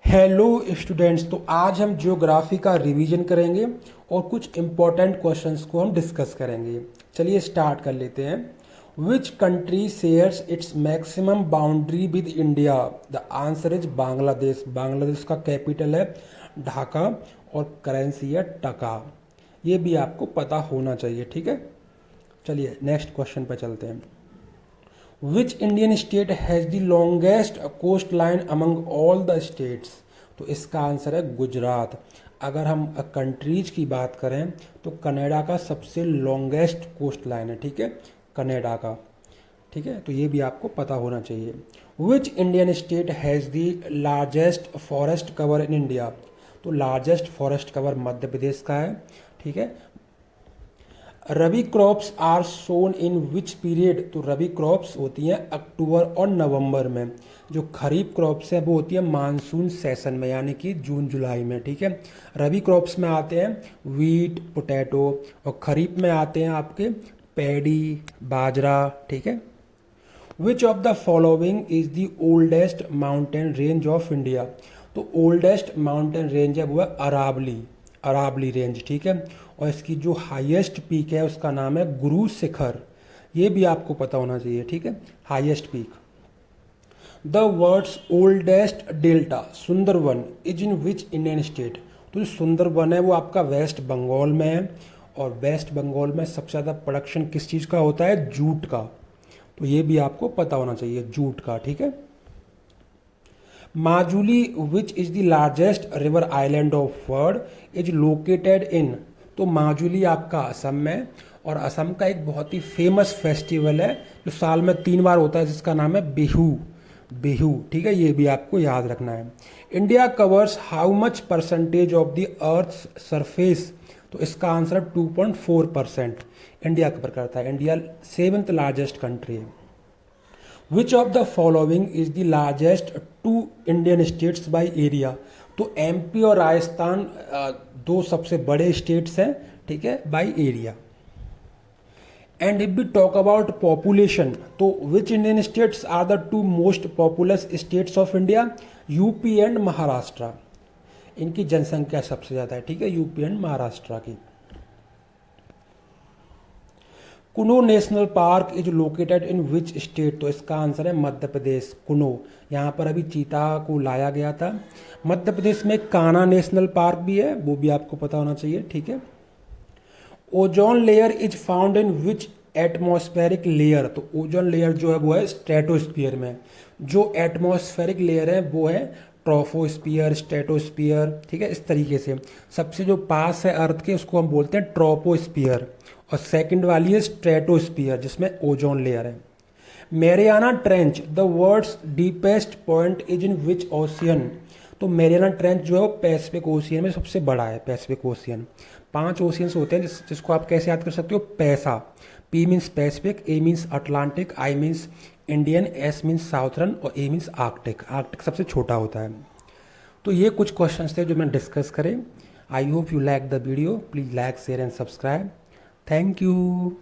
Hello students, तो आज हम ज्योग्राफी का रिवीजन करेंगे और कुछ इम्पोर्टेंट क्वेश्चंस को हम डिस्कस करेंगे। चलिए स्टार्ट कर लेते हैं। Which country shares its maximum boundary with India? The answer is Bangladesh. Bangladesh का कैपिटल है ढाका और करेंसी है टका। ये भी आपको पता होना चाहिए, ठीक है। चलिए नेक्स्ट क्वेश्चन पर चलते हैं। Which Indian state has the longest coast line among all the states? तो इसका आंसर है गुजरात। अगर हम कंट्रीज की बात करें तो कनाडा का सबसे लॉन्गेस्ट कोस्ट लाइन है, ठीक है, कनाडा का, ठीक है। तो ये भी आपको पता होना चाहिए। Which Indian state has the largest forest cover in India? तो largest forest cover Madhya Pradesh का है, ठीक है। Rabi crops are sown in which period? तो रबी क्रॉप्स होती हैं अक्टूबर और नवंबर में। जो खरीफ क्रॉप्स हैं वो होती है मानसून सेशन में, यानी कि जून जुलाई में, ठीक है। रबी क्रॉप्स में आते हैं वीट, पोटैटो, और खरीफ में आते हैं आपके पैडी, बाजरा, ठीक है। Which of the following is the oldest mountain range of India? तो ओल्डेस्ट माउंटेन रेंज है वो है अरावली, अरावली रेंज, ठीक है। और इसकी जो हाईएस्ट पीक है उसका नाम है गुरु शिखर। ये भी आपको पता होना चाहिए, ठीक है, highest peak. The world's oldest delta Sundarban is in which Indian state? तो जो सुंदरवन है वो आपका वेस्ट बंगाल में है, और वेस्ट बंगाल में सबसे ज़्यादा प्रोडक्शन किस चीज़ का होता है? जूट का। तो ये भी आपको पता होना चाहिए, जूट का, ठीक है। Majuli which is the largest river island of world is located इन? तो माजुली आपका असम में, और असम का एक बहुत ही फेमस फेस्टिवल है जो साल में 3 बार होता है, जिसका नाम है बिहू, बिहू, ठीक है। ये भी आपको याद रखना है। India covers how much percentage of the earth surface? तो इसका आंसर 2.4% इंडिया कवर करता है। इंडिया 7th लार्जेस्ट कंट्री है। Which of the following is the largest two Indian states by area? तो एमपी और राजस्थान दो सबसे बड़े स्टेट्स हैं, ठीक है, by area. And if we talk about population, तो which Indian states are the 2 most populous states of India? UP and Maharashtra. इनकी जनसंख्या सबसे ज़्यादा है, ठीक है, यूपी एंड महाराष्ट्र की। Kuno national park is located in which state? तो इसका आंसर है मध्य प्रदेश, कुनो। यहाँ पर अभी चीता को लाया गया था। मध्य प्रदेश में कान्हा नेशनल पार्क भी है, वो भी आपको पता होना चाहिए, ठीक है। Ozone layer is found in which atmospheric layer? तो ओजोन लेयर जो है वो है स्ट्रेटोस्फीयर में। जो एटमॉस्फेरिक लेयर है वो है ट्रोपोस्फियर, स्ट्रेटोस्फियर, ठीक है, इस तरीके से। सबसे जो पास है अर्थ के उसको हम बोलते हैं ट्रोपोस्फियर, और सेकंड वाली है स्ट्रेटोस्फियर जिसमें ओजोन लेयर है। Mariana trench the world's deepest point is in which ocean? तो मैरियाना ट्रेंच जो है वो पैसिफिक ओशियन में सबसे बड़ा है, पैसिफिक ओशियन। 5 ओशियंस होते हैं जिसको आप कैसे याद कर सकते हो? पैसा, P means Pacific, A means Atlantic, I means Indian, S means southern, और ए मीन्स आर्कटिक। आर्कटिक सबसे छोटा होता है। तो ये कुछ क्वेश्चंस थे जो मैं डिस्कस करें। I hope you like the video. Please like, share and subscribe. Thank you.